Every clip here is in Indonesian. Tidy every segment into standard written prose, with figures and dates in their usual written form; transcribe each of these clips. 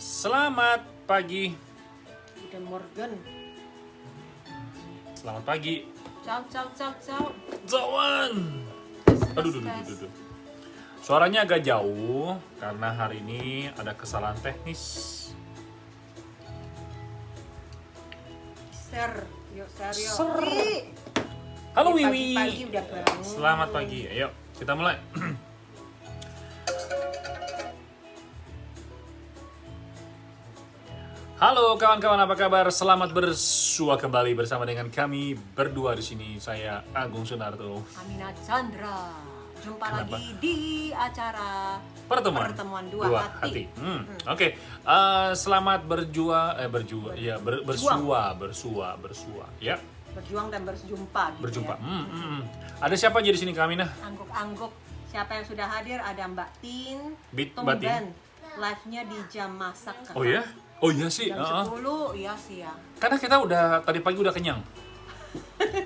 Selamat pagi. Guten Morgen. Selamat pagi. Ciao, ciao, ciao, ciao. Zawan. Aduh. Suaranya agak jauh karena hari ini ada kesalahan teknis. Ser, yuk serio. Ser. Halo Wiwi. Pagi-pagi udah bangun. Selamat pagi. Ayo, kita mulai. Halo kawan-kawan, apa kabar? Selamat bersua kembali bersama dengan kami berdua di sini. Saya Agung Sunarto. Amina Chandra. Jumpa Kenapa? lagi di acara Pertemuan Dua Hati. Oke. Selamat bersua ya. Berjuang dan berjumpa gitu Berjumpa. ya. Ada siapa aja di sini kami nah? Angguk-angguk. Siapa yang sudah hadir? Ada Mbak Tin. Mbak Tin. Live-nya di jam masak. Kakak. Oh ya? Oh iya sih. Jam 10, iya sih ya. Karena kita udah tadi pagi udah kenyang.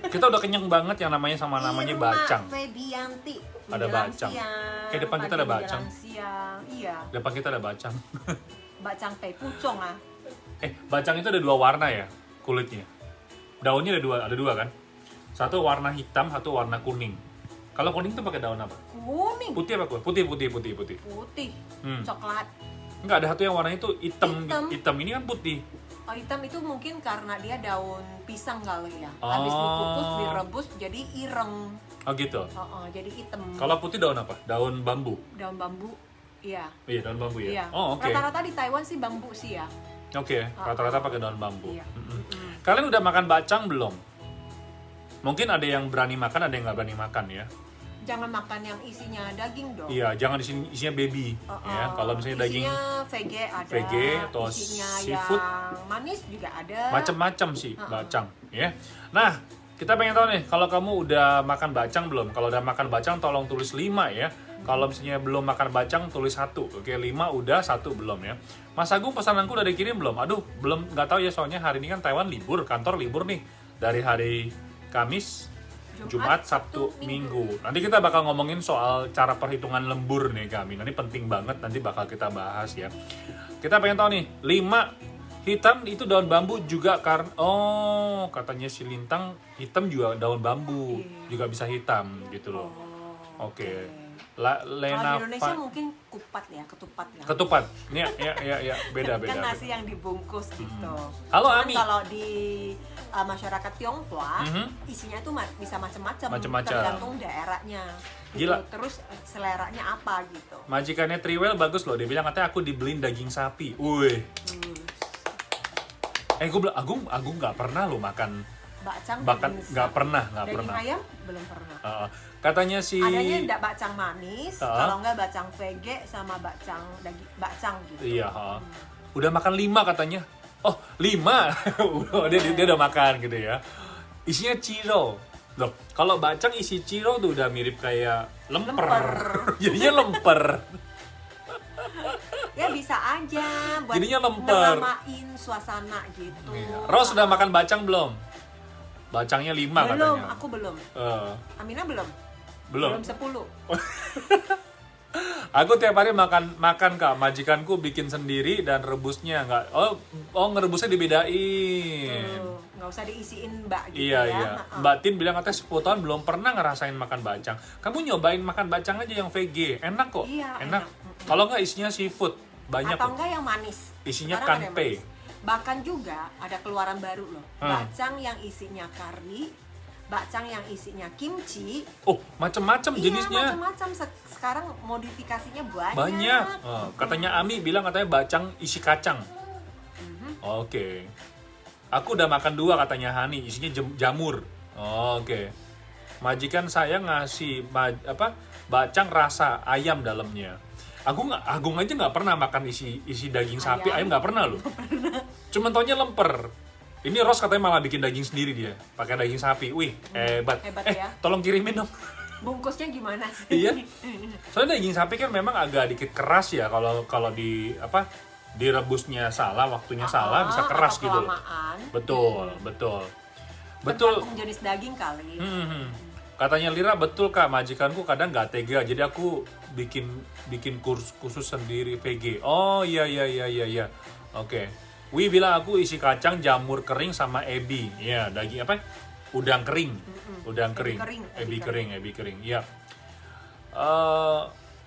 Kita udah kenyang banget yang namanya sama namanya Irma bacang. Febianti. Ada Menjelang bacang. siang, Kayak depan kita ada pagi bacang. menjelang siang. Iya. Depan kita ada bacang. Bacang teh pucong ah. Bacang itu ada dua warna ya kulitnya. Daunnya ada dua kan? Satu warna hitam, satu warna kuning. Kalau kuning itu pakai daun apa? Kuning. Putih apa? Putih. Putih. Hmm. Coklat. Enggak, ada satu yang warnanya itu hitam. Hitam. Hitam ini kan putih. Oh, hitam itu mungkin karena dia daun pisang kali ya. Oh. Habis dikukus, direbus jadi ireng. Oh gitu. Jadi hitam. Kalau putih daun apa? Daun bambu. Daun bambu. Iya. Iya, daun bambu ya. Iya. Oh, oke. Rata-rata di Taiwan sih bambu sih ya. Oke, rata-rata pakai daun bambu. Iya. Kalian udah makan bacang belum? Mungkin ada yang berani makan, ada yang nggak berani makan ya. Jangan makan yang isinya daging dong. Iya, jangan di sini isinya baby ya. Kalau misalnya daging isinya vege ada. vege atau isinya seafood, yang manis juga ada. macam-macam sih bacang ya. Nah, kita pengen tahu nih, kalau kamu udah makan bacang belum? Kalau udah makan bacang tolong tulis 5 ya. Kalau misalnya belum makan bacang tulis 1. Oke, 5 udah, 1 belum ya. Mas Agung, pesananku udah dikirim belum? Aduh, belum, nggak tahu ya, soalnya hari ini kan Taiwan libur, kantor libur nih. Dari hari Kamis, Jumat, Sabtu, Minggu. Nanti kita bakal ngomongin soal cara perhitungan lembur nih kami. Nanti penting banget, nanti bakal kita bahas ya. Kita pengen tahu nih, 5 hitam itu daun bambu juga karena katanya si Lintang hitam juga daun bambu juga bisa hitam gitu loh. Oke. Kalau Lena di Indonesia mungkin kupat ya, ketupat ya. ketupat. Ya, beda. Kan nasi yang dibungkus gitu. Halo, Cuman Ami. kalau di masyarakat Tionghoa, isinya tuh bisa macam-macam, Macam-macam. tergantung daerahnya. Gitu. Gila. Terus seleranya apa gitu. Majikannya Triwell bagus loh. Dia bilang katanya aku dibeliin daging sapi. Wih. Gue bilang Agung nggak pernah lo makan Bacang nggak pernah. Daging ayam belum pernah. Katanya si Adanya enggak bacang manis, kalau enggak bacang vege sama bacang gitu. iya, udah makan 5 katanya. Oh, 5. dia udah makan gitu ya. Isinya ciro. Loh, kalau bacang isi ciro tuh udah mirip kayak lemper. Jadinya lemper. Ya bisa aja buat Jadinya lemper. ngeramain suasana gitu. Iya. Ros udah makan bacang belum? Bacangnya 5 katanya. Belum, aku belum. Amina belum. Belum. 10. Aku tiap hari makan Kak. Majikanku bikin sendiri dan rebusnya nggak. Oh ngerebusnya dibedain. Nggak usah diisiin Mbak gitu Iya, ya. iya. Mbak Tin bilang katanya 10 tahun belum pernah ngerasain makan bacang. Kamu nyobain makan bacang aja yang VG. Enak kok. Iya, enak. enak. Kalau nggak isinya seafood. Banyak Atau kok. enggak yang manis. Isinya Sekarang ada yang kanpei. manis. Bahkan juga ada keluaran baru loh. Bacang yang isinya kari, bacang yang isinya kimchi. Oh, macam-macam jenisnya. Iya, macam-macam. Sekarang modifikasinya banyak. Banyak. Katanya Ami bilang katanya bacang isi kacang. Oke. Aku udah makan 2 katanya Hani, isinya jamur. Oke. Majikan saya ngasih bacang rasa ayam dalamnya. Agung aja nggak pernah makan isi daging sapi, ayam nggak pernah loh. Cuman taunya lemper. Ini Ros katanya malah bikin daging sendiri dia, pakai daging sapi. Wih, hebat. Hebat ya. Tolong kirimin dong. Bungkusnya gimana sih? Iya. Soalnya daging sapi kan memang agak dikit keras ya kalau direbusnya salah, waktunya salah bisa keras atau gitu loh. kelamaan. Betul. Tergantung jenis daging kali. Katanya Lira betul Kak, majikanku kadang nggak tega, jadi aku bikin kurs khusus sendiri VG. Oh iya. Oke. Wi bilang aku isi kacang, jamur kering sama ebi. Ya, daging apa? Udang kering. Udang kering. Ebi kering. Iya.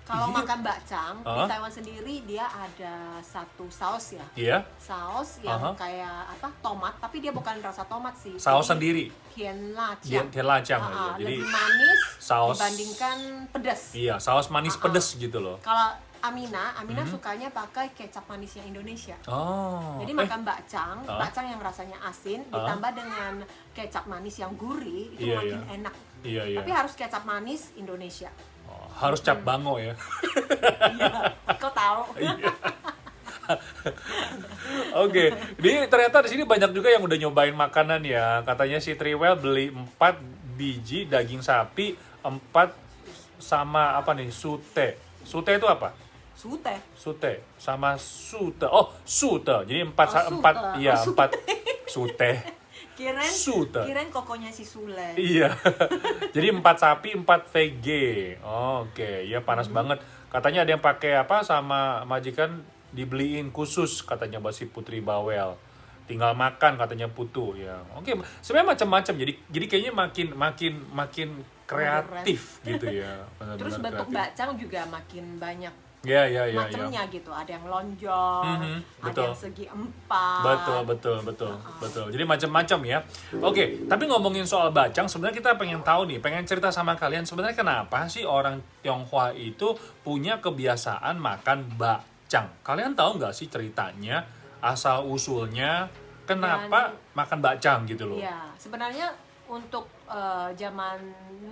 Kalau makan bakcang di Taiwan sendiri dia ada satu saus ya. Iya. Saus yang kayak apa? Tomat, tapi dia bukan rasa tomat sih. Saus sendiri. Tian lacang. Tian lacang aja. Jadi lebih manis saus dibandingkan pedas. Iya, saus manis pedas gitu loh. Kalau Amina sukanya pakai kecap manisnya Indonesia. Oh. Jadi makan bakcang yang rasanya asin ditambah dengan kecap manis yang gurih itu makin enak. Iya. Tapi harus kecap manis Indonesia. Oh, harus cap bango ya. Iya, kau tahu. Iya. Oke, jadi ternyata di sini banyak juga yang udah nyobain makanan ya. Katanya si Triwell beli 4 biji daging sapi, 4 sama apa nih? Sute. Sute itu apa? Sute sama sute. Oh, sute. Jadi 4 iya, 4 sute. Kirain kokonya si Sule. Iya. Jadi 4 sapi, 4 VG. Oke, ya panas banget. Katanya ada yang pakai apa sama majikan dibeliin khusus katanya buat si Putri Bawel. Tinggal makan katanya Putu ya. Oke, sebenarnya macam-macam. Jadi kayaknya makin kreatif gitu ya. Terus bentuk bakcang juga makin banyak ya. macamnya gitu. Ada yang lonjong, ada yang segi 4. Betul. Jadi macam-macam ya. Oke, tapi ngomongin soal bakcang, sebenarnya kita pengen tahu nih, pengen cerita sama kalian sebenarnya kenapa sih orang Tionghoa itu punya kebiasaan makan bakcang. Kalian tahu nggak sih ceritanya, asal usulnya, kenapa makan bakcang gitu loh? Iya, sebenarnya untuk zaman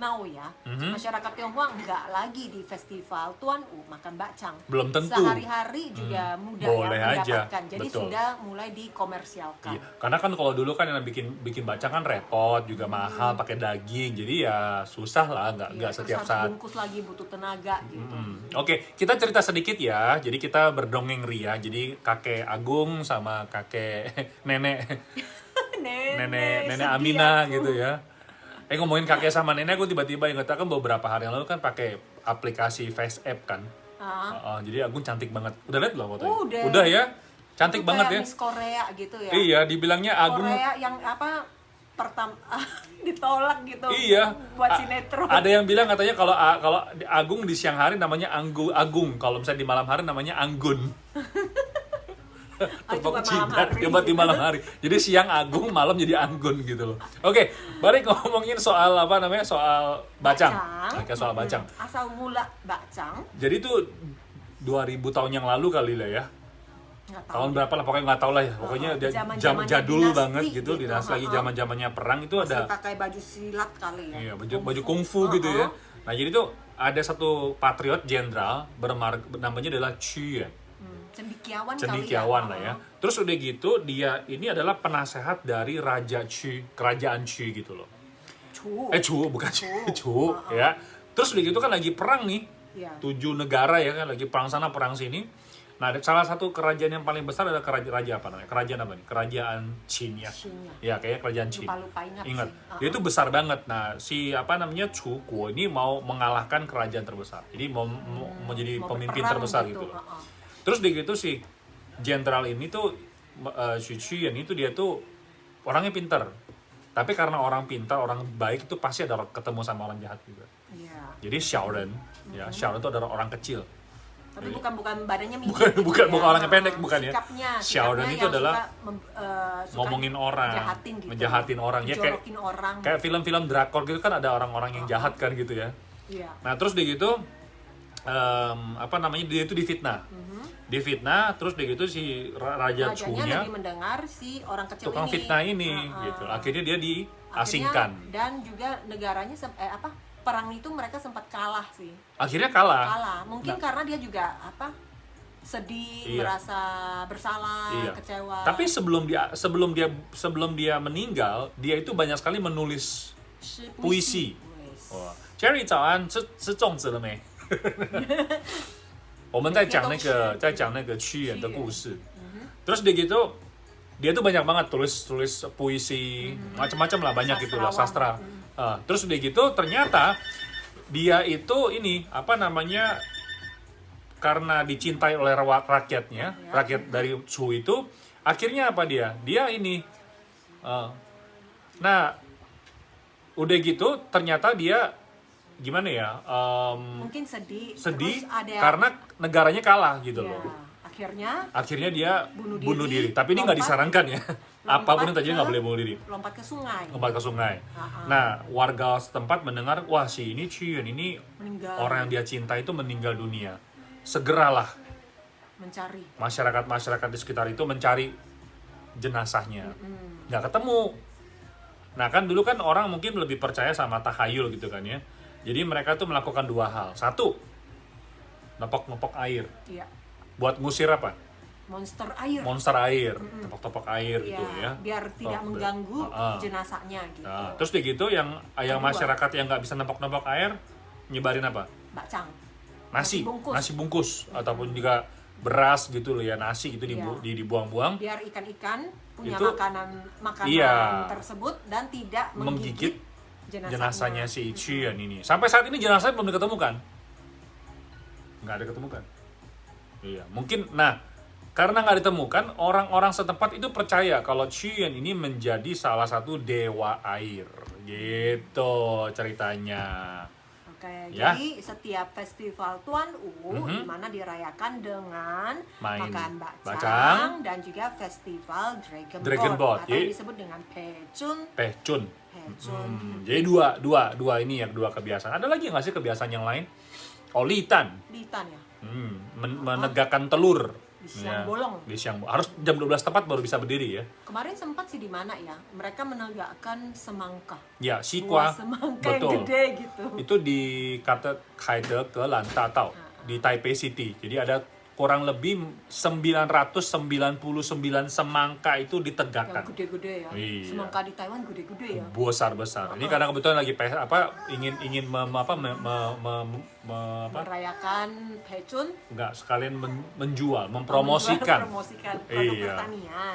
now ya, masyarakat Tionghoa nggak lagi di festival Tuan U makan bakcang. Belum tentu. Sehari-hari juga mudah boleh ya aja. mendapatkan. Jadi Betul. sudah mulai dikomersialkan. Iya. Karena kan kalau dulu kan yang bikin bakcang kan repot, juga mahal, pakai daging. Jadi ya susah lah, nggak setiap saat. Bungkus lagi butuh tenaga gitu. Oke, kita cerita sedikit ya. Jadi kita berdongeng ria. Jadi kakek Agung sama kakek nenek Amina aku. gitu ya. Ngomongin kakek sama nenek, aku tiba-tiba ingat kan beberapa hari yang lalu kan pakai aplikasi Face App kan. Jadi Agung cantik banget. Udah lihat belum fotonya? Udah ya. Cantik itu banget kayak ya. Miss Korea gitu ya. Iya, dibilangnya Agung. Korea yang apa pertama ditolak gitu. Iya. Buat sinetron. Ada yang bilang katanya kalau Agung di siang hari namanya Agung, kalau misalnya di malam hari namanya Anggun. Tepuk jidat hebat di malam hari. Jadi siang Agung, malam jadi Anggun gitu loh. Oke, balik ngomongin soal apa namanya? Soal bakcang. Oke, soal bakcang. Asal mula bakcang. Jadi itu 2000 tahun yang lalu kali lah ya. Tahun berapa lah pokoknya nggak tahu lah ya. Pokoknya jadul banget gitu. Dinasti lagi zaman-zamannya perang itu masih ada pakai baju silat kali ya. Iya, baju kungfu gitu ya. Nah, jadi tuh ada satu patriot jenderal namanya adalah Chu ya. Cendekiawan lah ya. Terus udah gitu dia ini adalah penasehat dari Raja Chu, kerajaan Chu gitu loh. Chu bukan Chu ya. Terus udah gitu kan lagi perang nih. 7 negara ya kan lagi perang sana perang sini. Nah, salah satu kerajaan yang paling besar adalah kerajaan apa namanya? Kerajaan apa nih? Kerajaan Qin ya. Ya, kayaknya kerajaan Qin. Lupa ingat. Dia itu besar banget. Nah, si apa namanya? Chu Guo ini mau mengalahkan kerajaan terbesar. Jadi mau menjadi pemimpin terbesar gitu loh. Terus begitu si jenderal ini tuh Xu Chuyan itu dia tuh orangnya pintar. Tapi karena orang pintar, orang baik itu pasti ada ketemu sama orang jahat juga. Iya. Jadi Xiaoren, ya Xiaoren itu adalah orang kecil. Tapi bukan badannya minggi. Bukan orangnya pendek bukan ya. Xiaoren itu adalah suka ngomongin orang, menjahatin orang ya kayak film-film drakor gitu kan ada orang-orang yang jahat kan gitu ya. Iya. Nah, terus dia gitu dia itu difitnah terus dia gitu si Raja Chu-nya lagi mendengar si orang kecil tukang ini. fitnah ini gitu. Akhirnya dia diasingkan. Dan juga negaranya perang itu mereka sempat kalah sih. Akhirnya kalah. Mungkin karena dia juga sedih, merasa bersalah, kecewa. Tapi sebelum dia meninggal, dia itu banyak sekali menulis puisi. Wah. Cherry 早安，吃粽子了没？我们在讲那个屈原的故事。Terus dia tuh banyak banget tulis puisi, macam-macam lah banyak gitu lah sastra. Terus udah gitu ternyata dia itu ini karena dicintai oleh rakyatnya, rakyat dari Shu itu, akhirnya apa dia? Dia ini, nah, udah gitu ternyata dia gimana ya? Mungkin sedih Sedih terus ada karena negaranya kalah gitu ya, loh. akhirnya dia bunuh diri. diri, Tapi ini nggak disarankan ya. Apapun yang terjadi nggak boleh bunuh diri. lompat ke sungai. Lompat ke sungai. Nah, warga setempat mendengar, wah si ini Chiyun ini Meninggal. orang yang dia cinta itu meninggal dunia. Segeralah Mencari. masyarakat di sekitar itu mencari jenazahnya. Nggak ketemu. Nah kan dulu kan orang mungkin lebih percaya sama tahayul gitu kan ya. Jadi mereka tuh melakukan dua hal. Satu, nepok-nepok air. Iya. Buat ngusir apa? Monster air. Monster air, tepok-tepok air gitu ya. Biar tidak mengganggu jenazahnya gitu. Nah, terus di gitu yang masyarakat yang nggak bisa nepok-nepok air nyebarin apa? Bakcang. Nasi bungkus. bungkus ataupun juga beras gitu loh ya, nasi gitu dibuang-buang. Biar ikan-ikan punya Itu, makanan iya, tersebut dan tidak menggigit jenazahnya jenazahnya. si Chiyun ini. Sampai saat ini jenazahnya belum diketemukan. Nggak ada ketemukan. Iya, mungkin karena nggak ditemukan, orang-orang setempat itu percaya kalau Chiyun ini menjadi salah satu dewa air. Gitu ceritanya. Oke, Ya. jadi setiap festival Tuan U di mana dirayakan dengan Main makan bacang. bacang dan juga festival Dragon Dragon Boat, atau jadi- disebut dengan Pechun. Pechun. Pechun. Jadi dua ini ya, dua kebiasaan. Ada lagi nggak sih kebiasaan yang lain? Litan. Litan ya. Menegakkan telur. Di siang bolong. Di siang harus jam 12 tepat baru bisa berdiri ya. Kemarin sempat sih di mana ya? Mereka menegakkan semangka. Ya, Buah Sikwa. semangka Betul. yang gede gitu. Itu di kata Kaide ke Lantatao di Taipei City. Jadi ada kurang lebih 999 semangka itu ditegakkan. Yang gede-gede ya. Iya. Semangka di Taiwan gede-gede ya. Besar. Ini karena kebetulan lagi ingin Merayakan Pechun. enggak sekalian menjual, mempromosikan. Mempromosikan produk Iya. pertanian.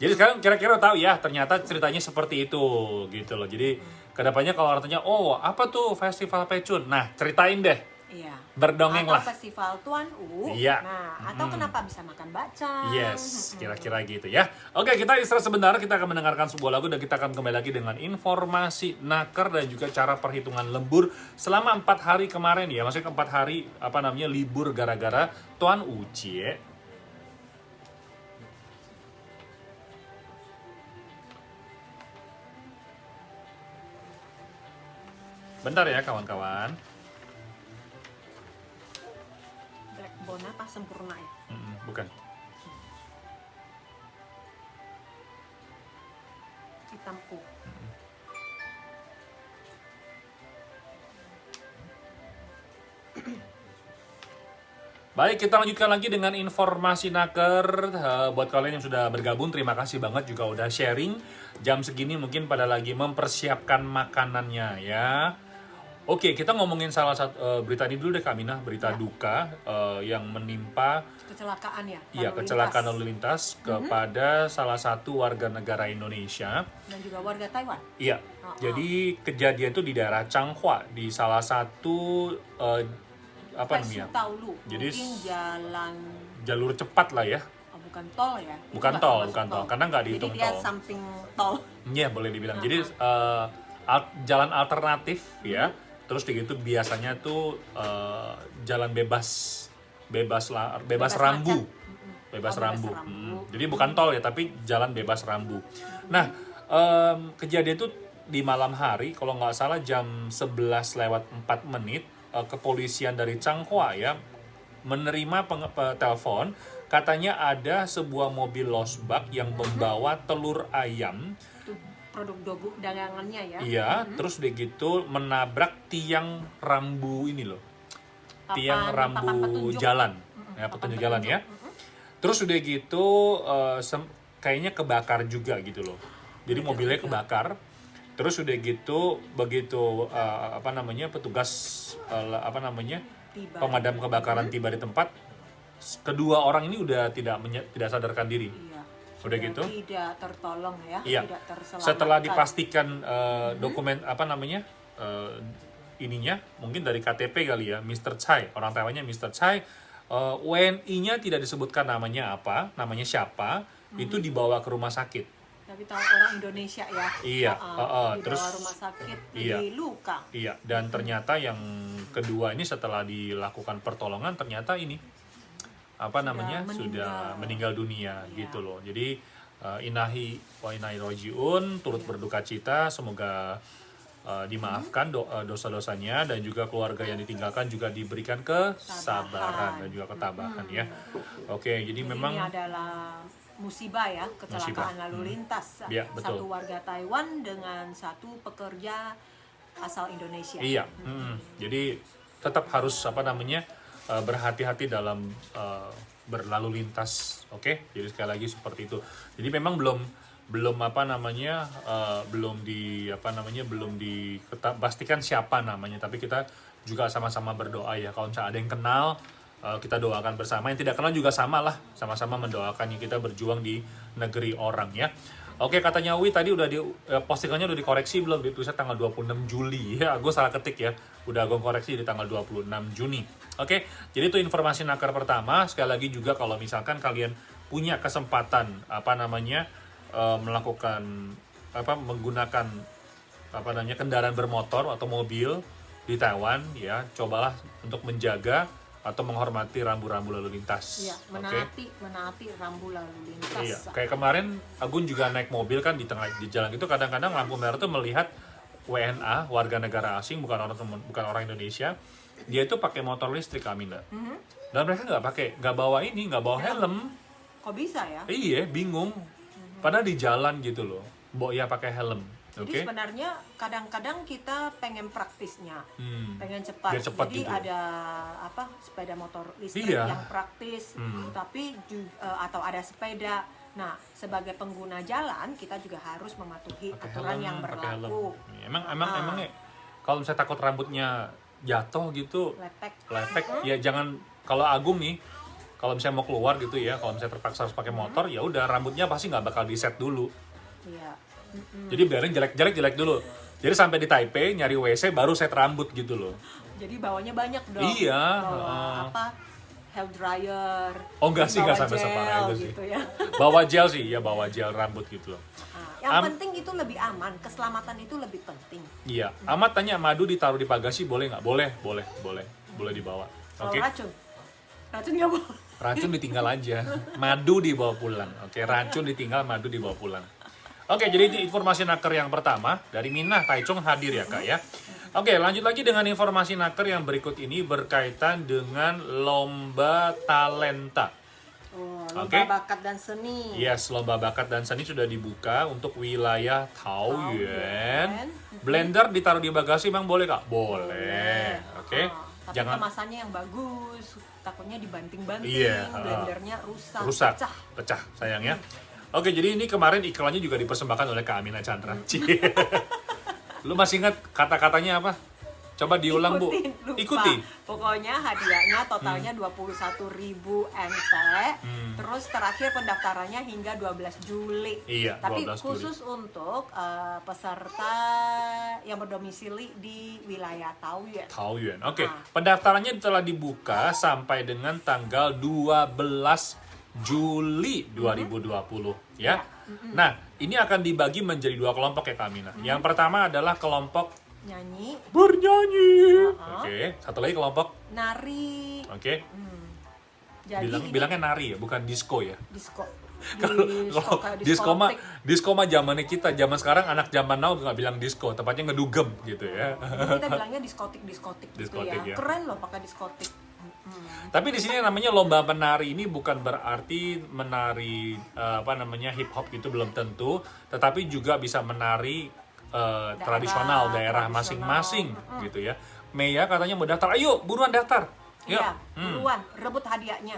Jadi sekarang kira-kira tahu ya, ternyata ceritanya seperti itu gitu loh. Jadi kedepannya kalau orang tanya, oh apa tuh festival Pechun? Nah ceritain deh, Iya. berdongeng Atau lah. festival Tuan U. Iya. Nah, atau kenapa bisa makan bacang? Yes, kira-kira gitu ya. Oke, kita istirahat sebentar, kita akan mendengarkan sebuah lagu dan kita akan kembali lagi dengan informasi naker dan juga cara perhitungan lembur selama 4 hari kemarin ya. Maksudnya 4 hari libur gara-gara Tuan U Cie. Bentar ya kawan-kawan. Blackbone apa sempurna ya? Bukan. Hitamku. Baik, kita lanjutkan lagi dengan informasi naker. Buat kalian yang sudah bergabung, terima kasih banget juga udah sharing. Jam segini mungkin pada lagi mempersiapkan makanannya ya. Oke, kita ngomongin salah satu berita ini dulu deh Kak Minah, berita duka yang menimpa Kecelakaan ya? kecelakaan lalu lintas kepada salah satu warga negara Indonesia. Dan juga warga Taiwan. Iya. Jadi kejadian itu di daerah Changhua, di salah satu Taulu. Jadi Mungkin jalan jalur cepat lah ya. bukan tol ya? Itu Bukan nggak tol, termasuk bukan tol. Karena nggak dihitung Jadi dia tol. samping tol. Iya, boleh dibilang. Jadi jalan alternatif ya. Terus gitu biasanya tuh jalan bebas rambu. Bebas rambu. Jadi bukan tol ya, tapi jalan bebas rambu. Nah, kejadian itu di malam hari, kalau nggak salah jam 11:04, kepolisian dari Changhua ya menerima telepon, katanya ada sebuah mobil losbak yang membawa telur ayam. Itu produk dagangannya ya. Iya, terus udah gitu menabrak tiang rambu ini loh. Tiang rambu petunjuk. jalan. Ya, petunjuk jalan ya. Terus udah gitu kayaknya kebakar juga gitu loh. Jadi mobilnya kebakar. Terus udah gitu begitu petugas pemadam kebakaran tiba di tempat, kedua orang ini udah tidak sadarkan diri. Iya. Udah gitu. Tidak tertolong ya. Iya. Tidak terselamatkan. Setelah dipastikan dokumen ininya mungkin dari KTP kali ya, Mr. Chai, orang Taiwannya Mr. Chai WNI-nya tidak disebutkan namanya apa, namanya siapa, itu dibawa ke rumah sakit. Tapi tahu orang Indonesia ya. Iya, Di terus bawah rumah sakit iya. di luka. Iya, dan ternyata yang kedua ini setelah dilakukan pertolongan ternyata ini apa namanya sudah meninggal dunia Iya. gitu loh. Jadi inahi wa inna ilaihi rajiun, turut berduka cita, semoga dimaafkan dosa-dosanya dan juga keluarga yang ditinggalkan juga diberikan kesabaran dan juga ketabahan ya. Oke, jadi memang ini adalah musibah ya, kecelakaan Musibah. lalu lintas. Ya, betul. Satu warga Taiwan dengan satu pekerja asal Indonesia. iya, jadi tetap harus apa namanya berhati-hati dalam berlalu lintas, oke? Jadi sekali lagi seperti itu. Jadi memang belum apa namanya belum dipastikan siapa namanya, tapi kita juga sama-sama berdoa ya. Kalau misalnya ada yang kenal, kita doakan bersama. Yang tidak kenal juga sama lah, sama-sama mendoakan yang kita berjuang di negeri orang ya. Oke, katanya Wi tadi udah postingannya udah dikoreksi belum? Ditulisnya tanggal 26 Juli ya. Gue salah ketik ya. Udah gue koreksi di tanggal 26 Juni. Oke, jadi itu informasi nakar pertama. Sekali lagi juga kalau misalkan kalian punya kesempatan apa namanya melakukan menggunakan apa namanya kendaraan bermotor atau mobil di Taiwan ya, cobalah untuk menjaga atau menghormati rambu-rambu lalu lintas. Iya, menaati rambu lalu lintas. Iya, kayak kemarin Agun juga naik mobil kan di jalan itu kadang-kadang lampu merah tuh melihat WNA, warga negara asing, bukan orang Indonesia. Dia itu pakai motor listrik, Amina. Dan mereka nggak bawa helm. Kok bisa ya? Iya, bingung. Padahal di jalan gitu loh. Ya pakai helm. Jadi sebenarnya kadang-kadang kita pengen praktisnya, pengen cepat. Biar cepat Jadi gitu. ada sepeda motor listrik Iya. yang praktis, tapi atau ada sepeda. Nah, sebagai pengguna jalan kita juga harus mematuhi Pakai aturan helm, yang pakai helm. berlaku. Emang ya, kalau misalnya takut rambutnya jatuh gitu, lepek, ya jangan. Kalau Agung nih, kalau misalnya mau keluar gitu ya, kalau misalnya terpaksa harus pakai motor, ya udah rambutnya pasti nggak bakal di set dulu. Iya. Jadi biarin jelek dulu. Jadi sampai di Taipei nyari WC baru set rambut gitu loh. Jadi bawanya banyak dong. Iya, Bawa hair dryer. Oh enggak sih, bawa enggak sampai gel separah itu sih. gitu ya. Bawa gel sih, ya bawa gel rambut gitu loh. Yang penting itu lebih aman, keselamatan itu lebih penting. Iya, Amat tanya madu ditaruh di bagasi boleh nggak? Boleh dibawa. Kalau Oke. racun nggak boleh. Racun ditinggal aja, madu dibawa pulang. Oke, racun ditinggal, madu dibawa pulang. Oke, jadi itu informasi naker yang pertama dari Minah Taichung hadir ya kak ya. Oke, lanjut lagi dengan informasi naker yang berikut ini berkaitan dengan lomba talenta. Lomba bakat dan seni. Yes, lomba bakat dan seni sudah dibuka untuk wilayah Taoyuan. Blender ditaruh di bagasi bang boleh kak? Boleh. Oke. Tapi Jangan kemasannya yang bagus. Takutnya dibanting-banting, Iya, blendernya rusak. pecah sayang ya. Oke, jadi ini kemarin iklannya juga dipersembahkan oleh Kak Amina Chandra. Lu masih ingat kata-katanya apa? Coba diulang, Bu. Lupa. Ikuti. Pokoknya hadiahnya totalnya 21.000 NT. Terus terakhir pendaftarannya hingga 12 Juli. Iya, Tapi 12 Juli. khusus untuk peserta yang berdomisili di wilayah Taoyuan. Taoyuan. Oke, pendaftarannya telah dibuka sampai dengan tanggal 12 Juli 2020 ya. Nah, ini akan dibagi menjadi dua kelompok ya Kak Amina. Yang pertama adalah kelompok Nyanyi, bernyanyi. Oke, satu lagi kelompok nari. oke. Jadi Bilangnya nari ya, bukan disco ya. disco. Kalau disco mah zamannya kita, zaman sekarang anak zaman now nggak bilang disco, tepatnya ngedugem gitu ya. Kita bilangnya diskotik gitu Diskotik, ya. Keren loh pakai diskotik. Tapi di sini namanya lomba menari ini bukan berarti menari hip hop gitu, belum tentu, tetapi juga bisa menari tradisional daerah masing-masing gitu ya. Meya katanya mau daftar, ayo buruan daftar. Yuk. Iya, buruan rebut hadiahnya.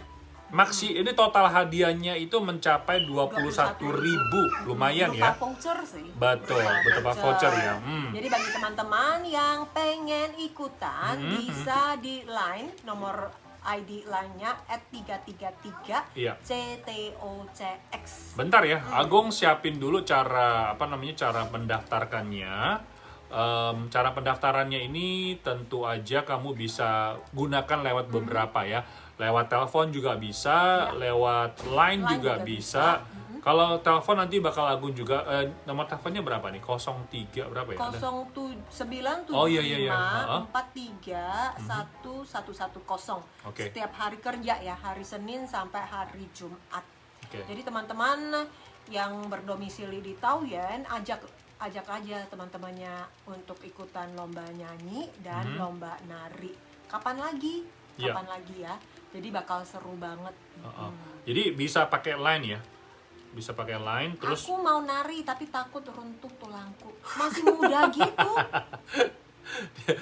Ini total hadiahnya itu mencapai 21.000, lumayan ya. Berupa voucher sih. Betul, berupa voucher ya. Jadi bagi teman-teman yang pengen ikutan bisa di line nomor ID line-nya @333 Iya. CTOCX. Bentar ya, Agung siapin dulu cara mendaftarkannya. Cara pendaftarannya ini tentu aja kamu bisa gunakan lewat beberapa ya. Lewat telepon juga bisa, lewat line juga bisa. Kalau telepon nanti bakal Agung juga, nomor teleponnya berapa nih? 03 berapa ya? 0975 Oh, iya. 43 1110. Oke. Setiap hari kerja ya, hari Senin sampai hari Jumat. Oke. Jadi teman-teman yang berdomisili di Taoyuan, ajak aja teman-temannya untuk ikutan lomba nyanyi dan lomba nari. Kapan lagi? Iya. Kapan lagi ya? Jadi bakal seru banget. Jadi bisa pakai line ya? Bisa pakai line, terus Aku mau nari tapi takut runtuh tulangku. Masih muda gitu.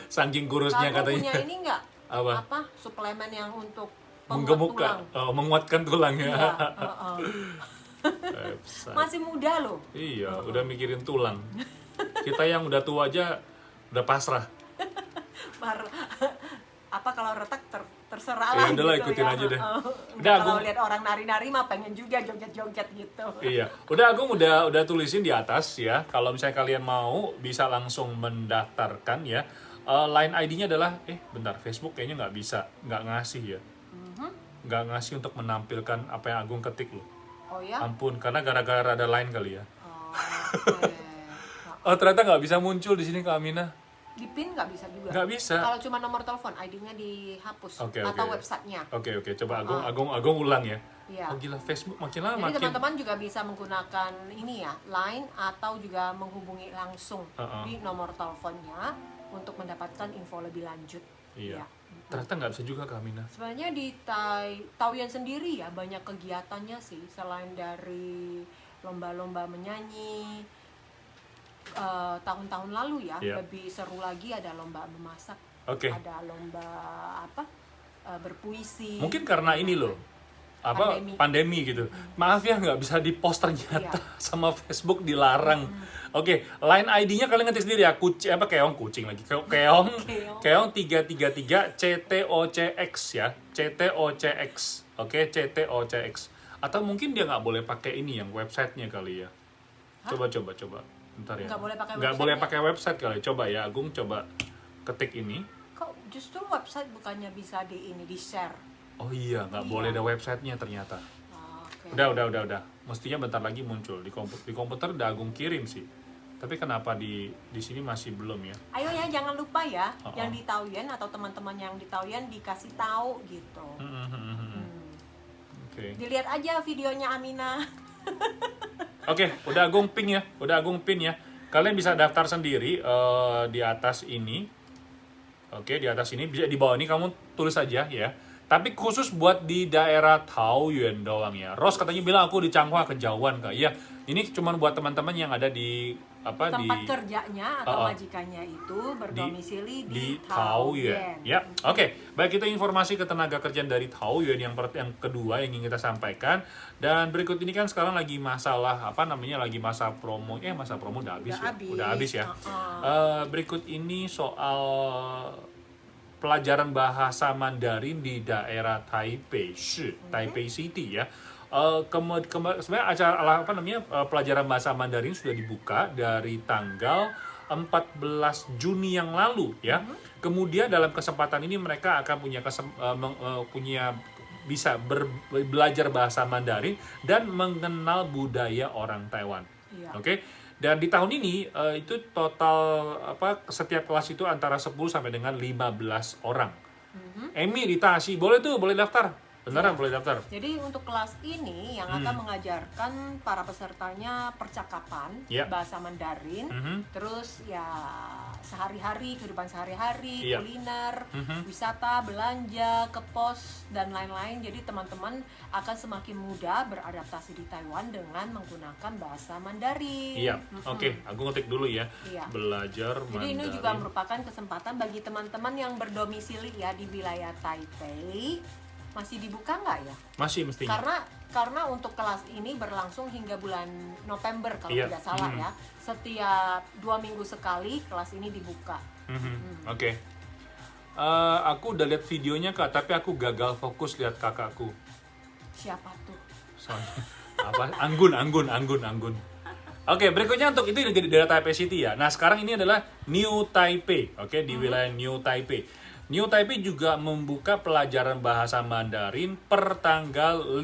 saking kurusnya Kamu katanya. punya ini nggak? Apa? Suplemen yang untuk Menggemukkan, menguatkan tulangnya. Iya, Website. masih muda loh. Iya, udah mikirin tulang. Kita yang udah tua aja udah pasrah. Apa kalau retak terserah Ya lah udahlah, gitu ikutin ya. aja deh. Udah, kalau Agung. lihat orang nari-nari mah pengen juga joget-joget gitu. Iya, udah Agung udah tulisin di atas ya. Kalau misalnya kalian mau bisa langsung mendaftarkan ya. Line ID-nya adalah bentar, Facebook kayaknya nggak bisa, nggak ngasih ya. Nggak ngasih untuk menampilkan apa yang Agung ketik loh. Oh ya? Ampun, karena gara-gara ada line kali ya. Oh, oke. Oh, ternyata nggak bisa muncul di sini Kak Amina. Di pin nggak bisa juga. Nggak bisa. Kalau cuma nomor telepon, ID-nya dihapus Oke. atau websitenya. Oke, coba Agung ulang ya. Iya. Oh gila, Facebook makin lama Jadi makin. teman-teman juga bisa menggunakan ini ya, line atau juga menghubungi langsung di nomor teleponnya untuk mendapatkan info lebih lanjut. Iya. Ya. Ternyata nggak bisa juga Kak Amina. Sebenarnya di Taoyuan sendiri ya banyak kegiatannya sih, selain dari lomba-lomba menyanyi. Tahun-tahun lalu ya, lebih seru lagi ada lomba memasak, Oke. ada lomba berpuisi. Mungkin karena ini loh, pandemi gitu. Maaf ya nggak bisa di-post ternyata sama Facebook dilarang. Oke, line ID-nya kalian ngetik sendiri ya. Kucing lagi. Keong 333 CTOCX ya. CTOCX. Oke, CTOCX. Atau mungkin dia nggak boleh pakai ini yang websitenya kali ya. Coba. Bentar ya. Nggak boleh pakai website kali. Coba ya, Agung coba ketik ini. Kok justru website bukannya bisa di-share? Oh iya, nggak boleh ada websitenya ternyata. Oke. Udah. Mestinya bentar lagi muncul di komputer udah Agung kirim sih. Tapi kenapa di sini masih belum ya? Ayo ya, jangan lupa ya, yang di Taoyuan atau teman-teman yang di Taoyuan dikasih tahu gitu. Oke. Dilihat aja videonya Amina. Oke, udah Agung pin ya. Kalian bisa daftar sendiri di atas ini. Oke, di atas ini bisa di bawah ini kamu tulis aja ya. Tapi khusus buat di daerah Taoyuan doang ya. Ros katanya bilang aku di Changhua kejauhan Kak. Iya, ini cuma buat teman-teman yang ada di tempat kerjanya atau majikannya itu berdomisili di Taoyuan. Ya, oke. Baik, kita informasi ke tenaga kerjaan dari Taoyuan yang kedua yang ingin kita sampaikan. Dan berikut ini kan sekarang lagi masalah lagi masa promo. Masa promo udah habis ya. Udah habis ya. Berikut ini soal pelajaran bahasa Mandarin di daerah Taipei City ya. Sebenarnya acara pelajaran bahasa Mandarin sudah dibuka dari tanggal 14 Juni yang lalu ya. Kemudian dalam kesempatan ini mereka akan bisa belajar bahasa Mandarin dan mengenal budaya orang Taiwan. Iya. Oke. Dan di tahun ini itu total setiap kelas itu antara 10 sampai dengan 15 orang. Emi Ritasi, boleh daftar. Beneran boleh daftar. Jadi untuk kelas ini yang akan mengajarkan para pesertanya percakapan bahasa Mandarin, terus ya kehidupan sehari-hari, kuliner, wisata, belanja, ke pos dan lain-lain. Jadi teman-teman akan semakin mudah beradaptasi di Taiwan dengan menggunakan bahasa Mandarin. Iya, oke. Aku ngetik dulu ya. Iya. Belajar Jadi Mandarin. ini juga merupakan kesempatan bagi teman-teman yang berdomisili ya di wilayah Taipei. Masih dibuka nggak ya? Masih mestinya. Karena untuk kelas ini berlangsung hingga bulan November kalau tidak salah ya. Setiap 2 minggu sekali kelas ini dibuka. Oke. Aku udah lihat videonya Kak, tapi aku gagal fokus lihat kakakku. Siapa tuh? Anggun. Oke, berikutnya untuk itu di daerah Taipei City ya. Nah, sekarang ini adalah New Taipei, oke, di wilayah New Taipei. New Taipei juga membuka pelajaran bahasa Mandarin per tanggal 5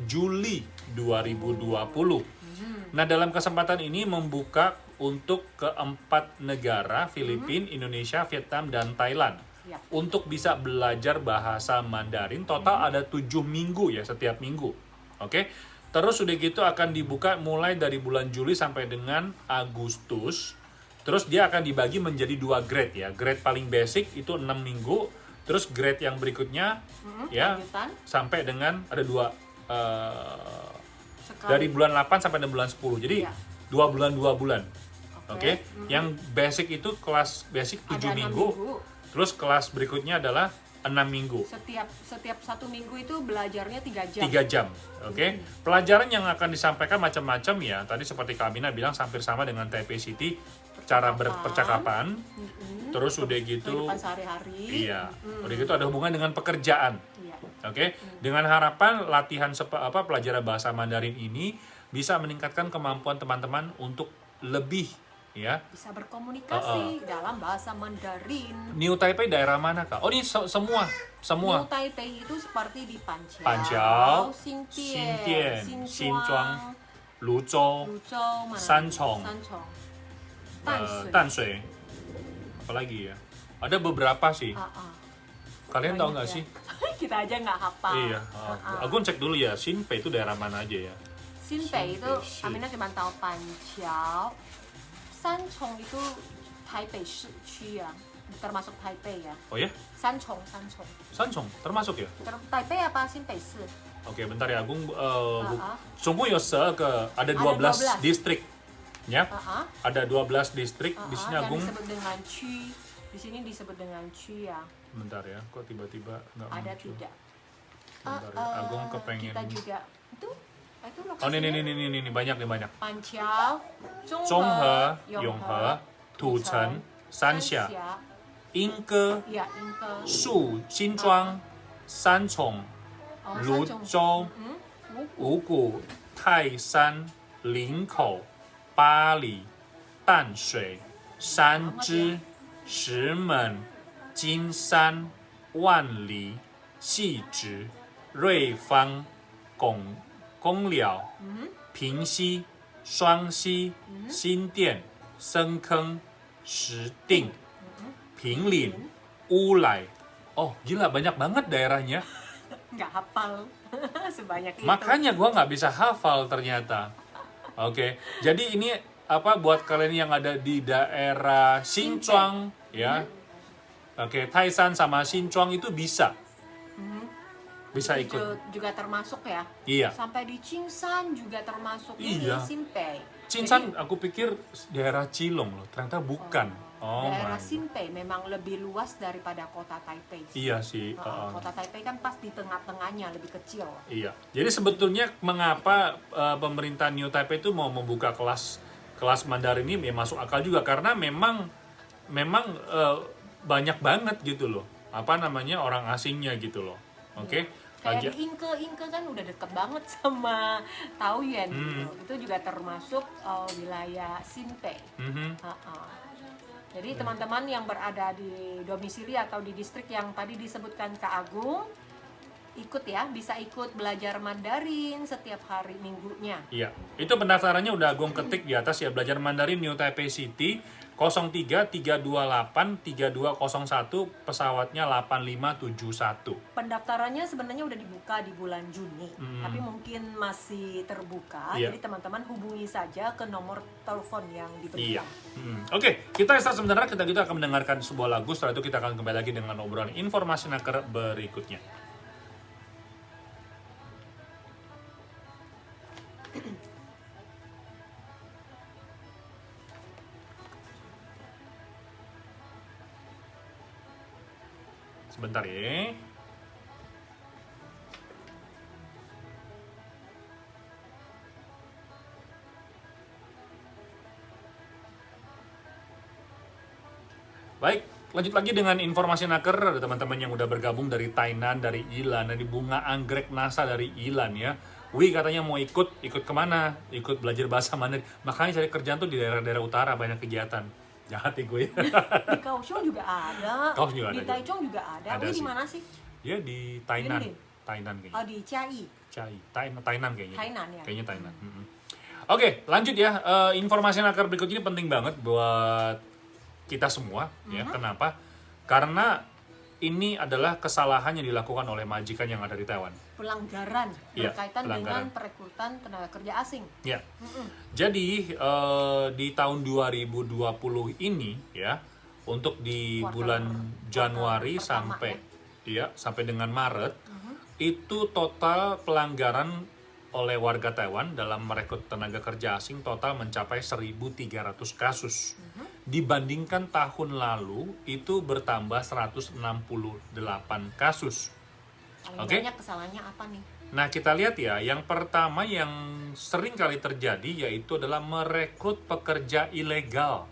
Juli 2020. Nah, dalam kesempatan ini membuka untuk keempat negara, Filipina, Indonesia, Vietnam, dan Thailand. Untuk bisa belajar bahasa Mandarin, total ada 7 minggu ya, setiap minggu. Oke. Terus udah gitu akan dibuka mulai dari bulan Juli sampai dengan Agustus. Terus dia akan dibagi menjadi 2 grade ya. Grade paling basic itu 6 minggu. Terus grade yang berikutnya ya lanjutan. Sampai dengan ada 2 dari bulan 8 sampai dengan bulan 10. Jadi 2 bulan 2 bulan. Oke. Yang basic itu kelas basic 7 minggu. Terus kelas berikutnya adalah 6 minggu. Setiap 1 minggu itu belajarnya 3 jam. 3 jam. Oke. Pelajaran yang akan disampaikan macam-macam ya. Tadi seperti Kak Amina bilang hampir sama dengan Taipei City. Cara berpercakapan, terus udah gitu kehidupan sehari-hari. Iya. Udah gitu ada hubungan dengan pekerjaan. Oke. Dengan harapan latihan pelajaran bahasa Mandarin ini bisa meningkatkan kemampuan teman-teman untuk lebih ya bisa berkomunikasi dalam bahasa Mandarin. New Taipei daerah mana, Kak? Oh, ini semua. New Taipei itu seperti di Panqiao, Xindian, Xinzhuang, Luzhou, Sanchong. Tanshui. Apalagi ya? Ada beberapa sih. Kalian tahu nggak sih? Kita aja nggak hafal. Iya. Aku cek dulu ya. Xinpei itu daerah mana aja ya? Xinpei itu Amina cuma tahu Panqiao. Sanchong itu Taipei Shi ya. Termasuk Taipei ya. Oh ya? Sanchong termasuk ya? Taipei apa Xinpei Shi? Oke, bentar ya, Agung. Sungguh ada 12 distrik. Ya, ada 12 distrik. Di sini Agung disebut dengan Qu. Di sini disebut dengan Qu ya. Bentar ya, kok tiba-tiba nggak ada muncul. Tidak. Bentar ya, Agung kepengen. Kita juga itu lokasinya. Oh, ini banyak. Panqiao, Zhonghe, Yonghe, Tuchen, Sanxia, Yingge, Shu, Xinzhuang, Sanchong, Luzhou, Wugu, Taishan, Linkou, 巴黎、淡水、山支、石门、金山、万里、细直、瑞芳、公寮、平溪、双溪、新店、深坑、石碇、平岭、乌来. Oh, gila banyak banget daerahnya. Nggak hafal sebanyak itu. Makanya gua nggak bisa hafal ternyata. Oke, jadi ini buat kalian yang ada di daerah Xinzhuang ya. Oke, Taishan sama Xinzhuang itu bisa ikut. Juga termasuk ya. Iya. Sampai di Qingsan juga termasuk iya. Xinpei. Qingsan aku pikir daerah Cilong loh, ternyata bukan. Daerah Xinpei memang lebih luas daripada kota Taipei. Iya sih. Kota Taipei kan pas di tengah-tengahnya, lebih kecil. Iya. Jadi sebetulnya mengapa pemerintah New Taipei itu mau membuka kelas Mandarin ini ya masuk akal juga karena memang banyak banget gitu loh. Orang asingnya gitu loh. Oke. Kayak di Inke kan udah deket banget sama Taoyuan gitu. Itu juga termasuk wilayah Xinpei. Jadi teman-teman yang berada di domisili atau di distrik yang tadi disebutkan Kak Agung, ikut ya, bisa ikut belajar Mandarin setiap hari minggunya. Iya, itu pendaftarannya udah Agung ketik di atas ya, belajar Mandarin New Taipei City 03-328-3201, pesawatnya 8571. Pendaftarannya sebenarnya udah dibuka di bulan Juni, tapi mungkin masih terbuka. Jadi teman-teman hubungi saja ke nomor telepon yang diberikan. Iya. Oke, kita istirahat sebentar, kita akan mendengarkan sebuah lagu, setelah itu kita akan kembali lagi dengan obrolan informasi naker berikutnya. Sebentar ya. Baik, lanjut lagi dengan informasi naker. Ada teman-teman yang udah bergabung dari Tainan, dari Ilan, dari Bunga Anggrek NASA dari Ilan ya. Wih, katanya mau ikut kemana? Ikut belajar bahasa Mandarin. Makanya cari kerjaan tuh di daerah-daerah utara, banyak kegiatan. Jahat ya gue. Di Kaohsiung juga ada. Di Taichung juga ada. Di mana sih? Dia di Tainan. Tainan kayaknya. Oh, di Chiayi. Tainan kayaknya. Tainan ya. Kayaknya Tainan. Oke, lanjut ya. Informasi nakar berikut ini penting banget buat kita semua. Ya, kenapa? Karena ini adalah kesalahan yang dilakukan oleh majikan yang ada di Taiwan. Pelanggaran berkaitan dengan perekrutan tenaga kerja asing. Ya. Jadi di tahun 2020 ini ya, untuk di bulan Januari sampai sampai dengan Maret itu total pelanggaran oleh warga Taiwan dalam merekrut tenaga kerja asing total mencapai 1.300 kasus. Dibandingkan tahun lalu itu bertambah 168 kasus. Paling banyak kesalahannya apa nih? Nah, kita lihat ya, yang pertama yang sering kali terjadi yaitu adalah merekrut pekerja ilegal.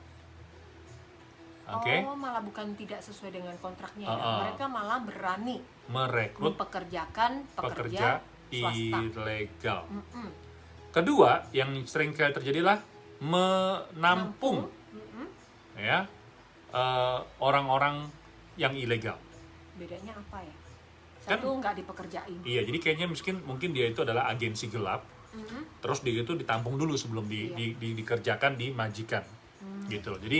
Oh, malah bukan tidak sesuai dengan kontraknya ya. Mereka malah berani merekrut mempekerjakan pekerja ilegal. Kedua, yang sering kali terjadi adalah menampung ya orang-orang yang ilegal. Bedanya apa ya? Satu nggak dipekerjain. Iya, jadi kayaknya mungkin dia itu adalah agensi gelap. Terus dia itu ditampung dulu sebelum dikerjakan di majikan. Gitu loh. Jadi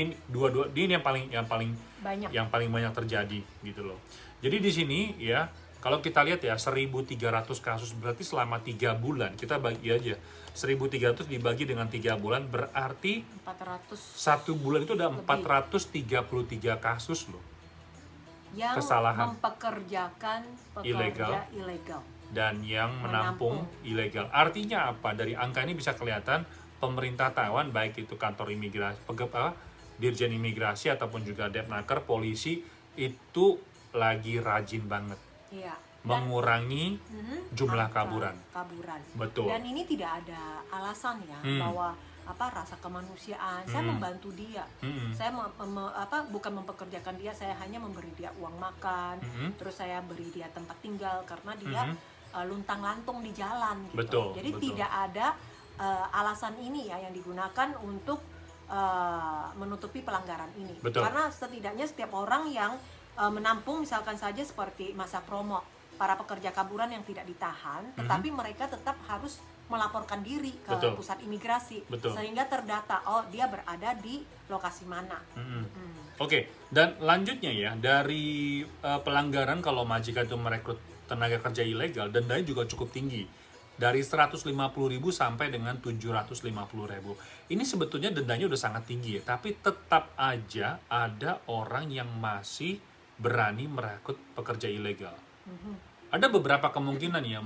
ini yang paling banyak terjadi gitu loh. Jadi di sini ya, kalau kita lihat ya 1.300 kasus berarti selama 3 bulan kita bagi aja 1.300 dibagi dengan 3 bulan berarti 400. Satu bulan itu ada 433 kasus loh. Yang kesalahan mempekerjakan pekerja ilegal dan yang menampung ilegal. Artinya apa? Dari angka ini bisa kelihatan pemerintah Taiwan baik itu kantor imigrasi, Dirjen Imigrasi ataupun juga Depnaker, polisi itu lagi rajin banget. Iya. Mengurangi jumlah kaburan. Betul. Dan ini tidak ada alasan ya bahwa rasa kemanusiaan. Saya membantu dia. Saya bukan mempekerjakan dia, saya hanya memberi dia uang makan. Terus saya beri dia tempat tinggal karena dia luntang-lantung di jalan gitu. Betul, jadi tidak ada alasan ini ya yang digunakan untuk menutupi pelanggaran ini. Betul. Karena setidaknya setiap orang yang menampung misalkan saja seperti masa promo para pekerja kaburan yang tidak ditahan, tetapi mereka tetap harus melaporkan diri ke pusat imigrasi sehingga terdata dia berada di lokasi mana. Oke, dan lanjutnya ya dari pelanggaran kalau majikan itu merekrut tenaga kerja ilegal, dendanya juga cukup tinggi dari 150.000 sampai dengan 750.000. Ini sebetulnya dendanya udah sangat tinggi ya, tapi tetap aja ada orang yang masih berani merekrut pekerja ilegal. Ada beberapa kemungkinan ya.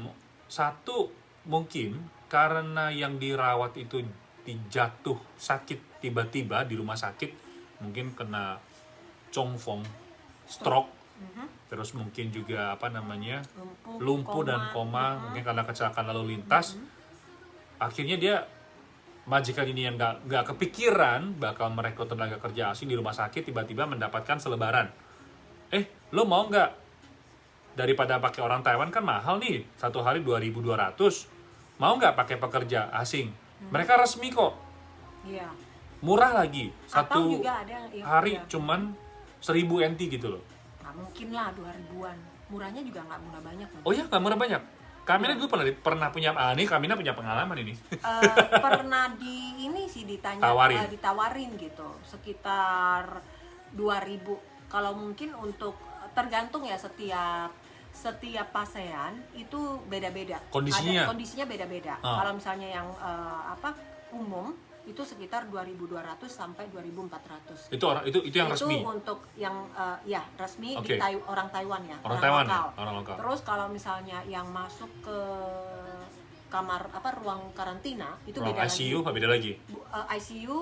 Satu, mungkin karena yang dirawat itu dijatuh sakit tiba-tiba di rumah sakit, mungkin kena congfong, stroke, terus mungkin juga lumpuh dan koma, mungkin karena kecelakaan lalu lintas. Akhirnya dia majikan ini yang nggak kepikiran bakal merekrut tenaga kerja asing di rumah sakit, tiba-tiba mendapatkan selebaran. Lo mau nggak? Daripada pakai orang Taiwan kan mahal nih, satu hari 2.200. Mau nggak pakai pekerja asing? Mereka resmi kok. Iya. Murah lagi. Satu juga ada hari cuman 1.000 NT gitu loh. Nggak mungkin lah 2.000-an. Murahnya juga nggak murah banyak loh. Oh iya, nggak murah banyak. Kamina dulu pernah punya Kamina punya pengalaman ini. Pernah ditawarin gitu, sekitar 2.000. Kalau mungkin untuk tergantung ya setiap pasean itu beda-beda. Kondisinya beda-beda. Kalau misalnya yang umum itu sekitar 2.200 sampai 2.400. Itu yang resmi. Itu untuk yang resmi di orang Taiwan ya. Orang lokal. Terus kalau misalnya yang masuk ke kamar ruang karantina itu ruang beda ICU, lagi. Beda lagi. ICU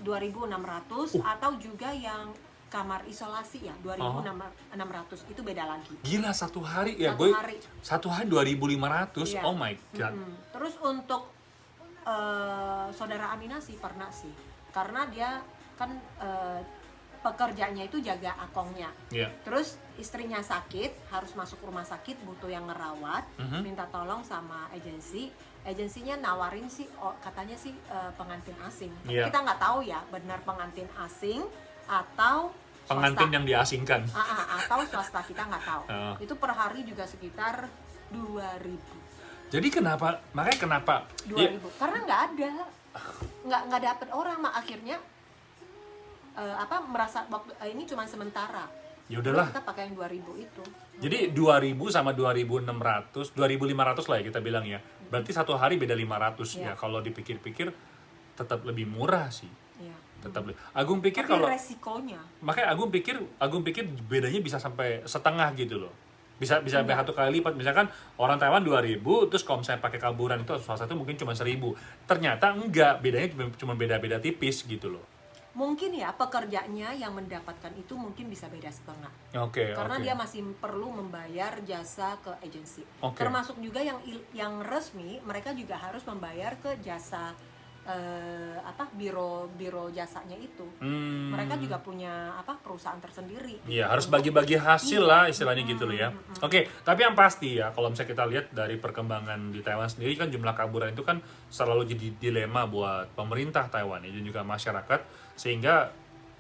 2.600 atau juga yang kamar isolasi ya 2.600 itu beda lagi. Gila, satu hari 2.500. Yeah. Oh my god. Terus untuk saudara Amina sih pernah sih, karena dia kan pekerjaannya itu jaga akongnya. Terus istrinya sakit, harus masuk rumah sakit, butuh yang ngerawat, minta tolong sama agensi agensinya nawarin sih, katanya sih pengantin asing. Yeah. Kita nggak tahu ya benar pengantin asing atau pengantin yang diasingkan. Atau swasta, kita nggak tahu. Itu per hari juga sekitar 2.000. Jadi makanya kenapa 2.000? Ya, karena nggak dapet orang, akhirnya merasa waktu ini cuma sementara. Ya udahlah. Kita pakai yang 2.000 itu. Jadi 2.000 sama 2.600, 2.500 lah ya kita bilang ya. Berarti satu hari beda 500 ya. Kalau dipikir-pikir tetap lebih murah sih. Iya. Tetap Agung pikir tapi kalau resikonya. Makanya Agung pikir bedanya bisa sampai setengah gitu loh. Bisa sampai 1 kali lipat. Misalkan orang Taiwan 2.000, terus kalau misalnya pakai kaburan itu salah satu mungkin cuma 1.000. Ternyata enggak, bedanya cuma beda-beda tipis gitu loh. Mungkin ya pekerjanya yang mendapatkan itu mungkin bisa beda setengah. Karena dia masih perlu membayar jasa ke agensi. Termasuk juga yang resmi, mereka juga harus membayar ke jasa biro jasanya itu. Mereka juga punya perusahaan tersendiri. Iya, harus bagi-bagi hasil lah istilahnya gitu loh ya. Tapi yang pasti ya kalau misalnya kita lihat dari perkembangan di Taiwan sendiri kan jumlah kaburan itu kan selalu jadi dilema buat pemerintah Taiwan ya, dan juga masyarakat, sehingga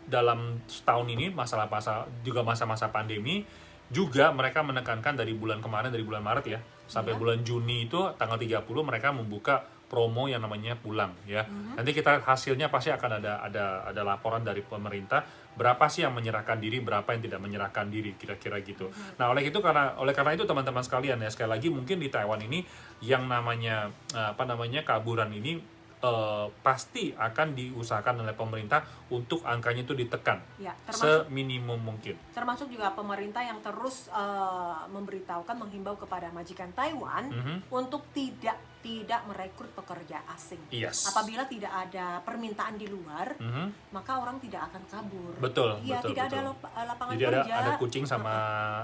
dalam setahun ini masa-masa pandemi juga mereka menekankan dari bulan Maret ya sampai bulan Juni itu tanggal 30 mereka membuka promo yang namanya pulang ya. Nanti hasilnya pasti akan ada laporan dari pemerintah berapa sih yang menyerahkan diri, berapa yang tidak menyerahkan diri, kira-kira gitu. Nah, oleh karena itu teman-teman sekalian ya, sekali lagi mungkin di Taiwan ini yang namanya kaburan ini pasti akan diusahakan oleh pemerintah untuk angkanya itu ditekan ya, seminimum mungkin. Termasuk juga pemerintah yang terus menghimbau kepada majikan Taiwan untuk tidak merekrut pekerja asing. Apabila tidak ada permintaan di luar, maka orang tidak akan kabur. Betul. Tidak ada lapangan jadi kerja. Ada kucing sama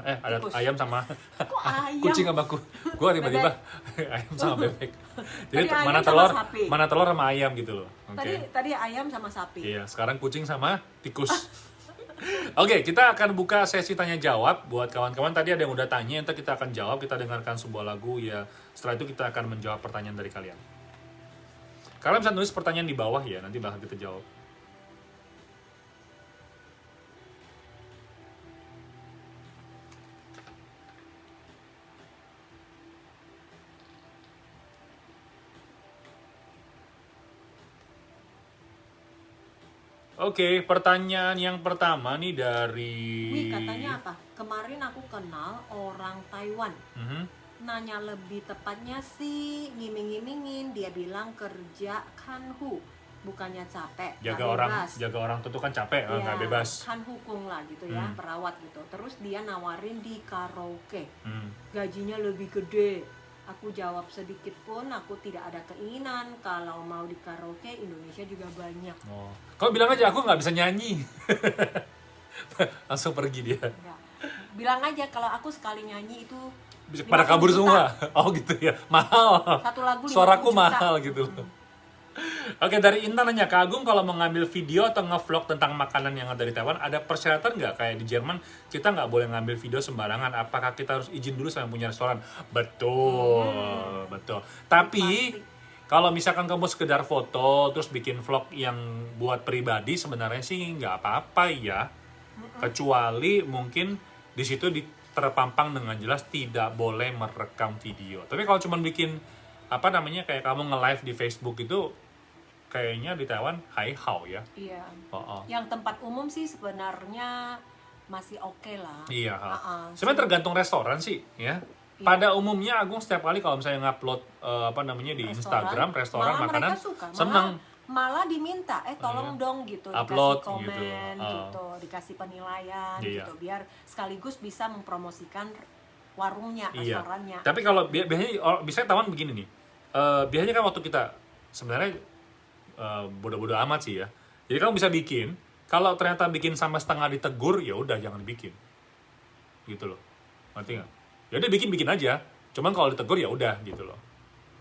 ada ayam sama kok ayam? Kucing sama gua tiba-tiba ayam sama bebek. Jadi mana telur sama ayam gitu loh. Tadi ayam sama sapi. Iya, sekarang kucing sama tikus. Oke, kita akan buka sesi tanya jawab buat kawan-kawan. Tadi ada yang udah tanya, nanti kita akan jawab. Kita dengarkan sebuah lagu ya. Setelah itu kita akan menjawab pertanyaan dari kalian. Kalian bisa nulis pertanyaan di bawah ya, nanti bakal kita jawab. Oke, pertanyaan yang pertama nih dari... Wih, katanya apa? Kemarin aku kenal orang Taiwan. Nanya lebih tepatnya sih, ngiming-ngimingin. Dia bilang kerja kanhu, bukannya capek. Jaga orang tuh kan capek, nggak bebas. Kanhu kung lah gitu ya, perawat gitu. Terus dia nawarin di karaoke. Gajinya lebih gede. Aku jawab sedikit pun, aku tidak ada keinginan. Kalau mau di karaoke, Indonesia juga banyak. Kau bilang aja, aku nggak bisa nyanyi. Langsung pergi dia. Enggak. Bilang aja, kalau aku sekali nyanyi itu pada kabur semua. Oh gitu ya, mahal. Satu lagu 50 suaraku juta. Mahal gitu. Oke, dari Intan nanya, Kak Agung kalau mengambil video atau nge-vlog tentang makanan yang ada di Taiwan, ada persyaratan nggak? Kayak di Jerman, kita nggak boleh ngambil video sembarangan. Apakah kita harus izin dulu sama punya restoran? Betul. Tapi, kalau misalkan kamu sekedar foto, terus bikin vlog yang buat pribadi, sebenarnya sih nggak apa-apa ya. Kecuali mungkin di situ terpampang dengan jelas tidak boleh merekam video. Tapi kalau cuma bikin, kayak kamu nge-live di Facebook itu, kayaknya di Taiwan hao ya. Iya. Yang tempat umum sih sebenarnya masih oke lah. Iya. Sebenarnya tergantung restoran sih, ya. Pada umumnya Agung setiap kali kalau misalnya ngupload di Instagram restoran malah makanan, senang. Malah diminta, tolong dong gitu, upload, dikasih komen gitu, dikasih penilaian gitu, biar sekaligus bisa mempromosikan warungnya, restorannya. Tapi kalau biasanya Taiwan begini nih. Biasanya kan waktu kita sebenarnya bodoh-bodoh amat sih ya. Jadi kamu bisa bikin, kalau ternyata bikin sama setengah ditegur, ya udah jangan bikin. Gitu loh. Ngerti nggak? Ya udah bikin aja. Cuman kalau ditegur ya udah gitu loh.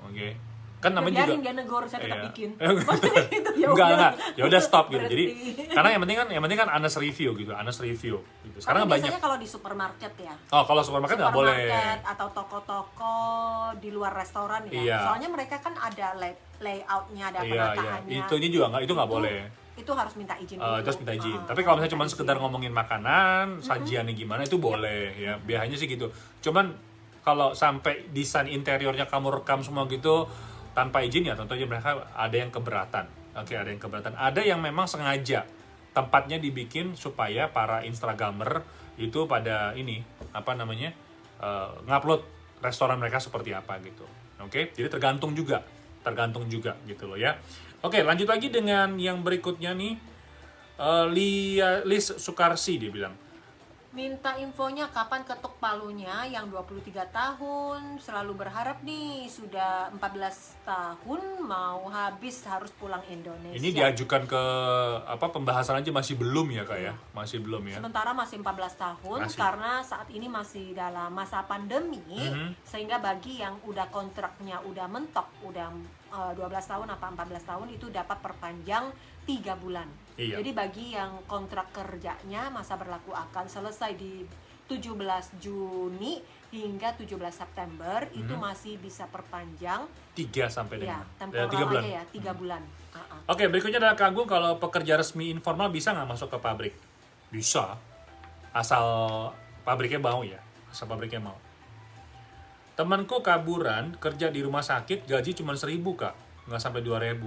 Oke. Kan namanya biarin juga dia negor, saya tetap iya. bikin. Maksudnya gitu, ya enggak. Ya udah stop gitu. Berhenti. Jadi karena yang penting kan honest review gitu, honest review gitu. Sekarang biasanya banyak. kalau di supermarket ya. Oh, kalau supermarket nggak boleh. Supermarket atau toko-toko di luar restoran ya. Iya. Soalnya mereka kan ada layoutnya, ada penataannya. Iya. Itu nggak boleh. Itu harus minta izin dulu. Terus minta izin. Tapi kalau misalnya cuma sekedar ngomongin makanan, sajiannya gimana itu boleh ya. Biasanya sih gitu. Cuman kalau sampai desain interiornya kamu rekam semua gitu tanpa izin ya tentu aja mereka ada yang keberatan. Oke, ada yang keberatan. Ada yang memang sengaja tempatnya dibikin supaya para Instagramer itu pada ini apa namanya ngupload restoran mereka seperti apa gitu. Oke, jadi tergantung juga gitu loh ya. Oke, lanjut lagi dengan yang berikutnya nih. Lis Sukarsi dia bilang. Minta infonya kapan ketuk palunya yang 23 tahun. Selalu berharap nih sudah 14 tahun mau habis harus pulang Indonesia. Ini diajukan ke pembahasan aja masih belum ya Kak ya? Masih belum ya. Sementara masih 14 tahun karena saat ini masih dalam masa pandemi sehingga bagi yang udah kontraknya udah mentok, udah 12 tahun apa 14 tahun itu dapat perpanjang 3 bulan. Iya. Jadi bagi yang kontrak kerjanya masa berlaku akan selesai di 17 Juni hingga 17 September itu masih bisa perpanjang 3 sampai dengan 3 bulan. Aja ya, 3 bulan. Oke, berikutnya adalah Kak Agung, kalau pekerja resmi informal bisa nggak masuk ke pabrik? Bisa. Asal pabriknya mau ya. Asal pabriknya mau. Temanku kaburan kerja di rumah sakit gaji cuma 1.000 Kak, nggak sampai 2.000.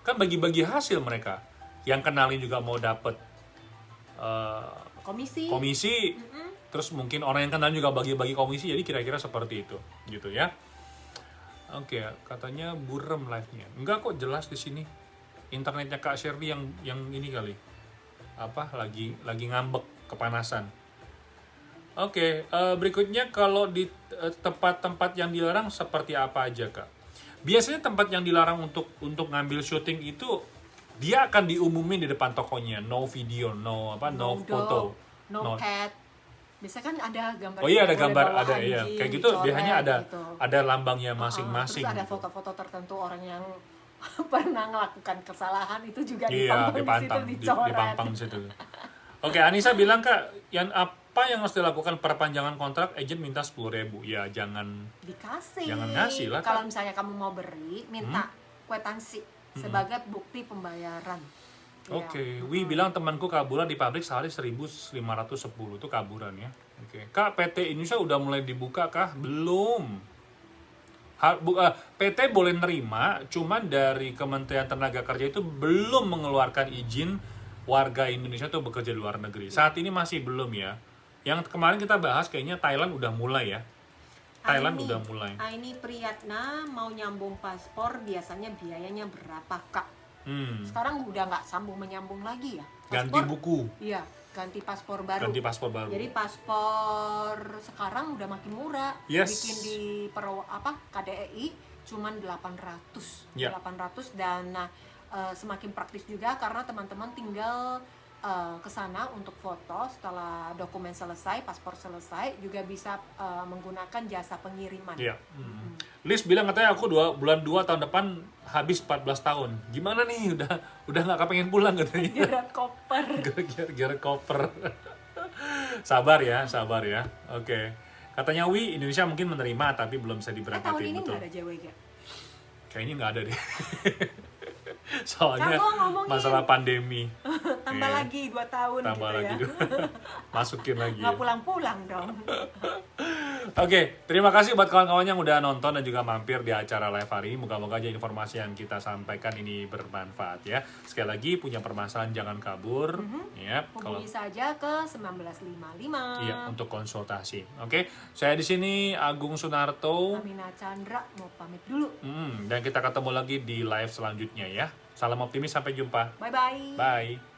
Kan bagi-bagi hasil mereka. Yang kenalin juga mau dapet komisi. Terus mungkin orang yang kenal juga bagi-bagi komisi, jadi kira-kira seperti itu gitu ya. Oke, katanya burem live-nya. Enggak kok, jelas di sini. Internetnya Kak Shirley yang ini kali. Lagi ngambek kepanasan. Oke, berikutnya kalau di tempat-tempat yang dilarang seperti apa aja Kak? Biasanya tempat yang dilarang untuk ngambil syuting itu dia akan diumumin di depan tokonya, no video, no foto, no cat. Biasanya kan ada gambar. Oh iya, ada gambar, ada ya. Kayak gitu biasanya ada lambangnya masing-masing. Terus ada foto-foto tertentu orang yang pernah melakukan kesalahan itu juga dipantang di situ. Oke, Anissa bilang Kak, yang apa yang harus dilakukan perpanjangan kontrak, agent minta 10.000. Ya jangan dikasih. Jangan ngasih lah. Kalau misalnya kamu mau beri, minta kwitansi sebagai bukti pembayaran. Oke, Wi bilang temanku kaburan di pabrik sehari 1.510 itu kaburan ya. Oke, Kak, PT Indonesia udah mulai dibuka kah? Belum. PT boleh nerima, cuman dari Kementerian Tenaga Kerja itu belum mengeluarkan izin warga Indonesia tuh bekerja di luar negeri. Saat ini masih belum ya. Yang kemarin kita bahas kayaknya Thailand udah mulai ya. Udah mulai. Ini Priyatna mau nyambung paspor biasanya biayanya berapa Kak? Sekarang udah nggak sambung menyambung lagi ya? Paspor, ganti buku. Iya, ganti paspor baru. Jadi paspor sekarang udah makin murah. Yes. Bikin di KDEI cuman 800. Yeah. 800 dan semakin praktis juga karena teman-teman tinggal ke sana untuk foto setelah dokumen selesai, paspor selesai, juga bisa menggunakan jasa pengiriman. Iya. Liz bilang katanya aku bulan 2 tahun depan habis 14 tahun. Gimana nih? Udah nggak kepengen pulang katanya. Geret koper. Sabar ya. Oke. Katanya Wi, Indonesia mungkin menerima tapi belum bisa diberangkatin. Tahun ini betul. nggak ada JWG? Kayaknya nggak ada deh. Soalnya masalah pandemi. Tambah lagi 2 tahun tambah gitu lagi ya. Masukin lagi. Nggak pulang-pulang dong. Oke, terima kasih buat kawan-kawan yang udah nonton dan juga mampir di acara live hari ini. Moga-moga aja informasi yang kita sampaikan ini bermanfaat ya. Sekali lagi, punya permasalahan jangan kabur. Ya, hubungi saja ke 1955. Iya, untuk konsultasi. Oke, saya di sini Agung Sunarto. Amina Chandra mau pamit dulu. Dan kita ketemu lagi di live selanjutnya ya. Salam optimis, sampai jumpa. Bye-bye. Bye.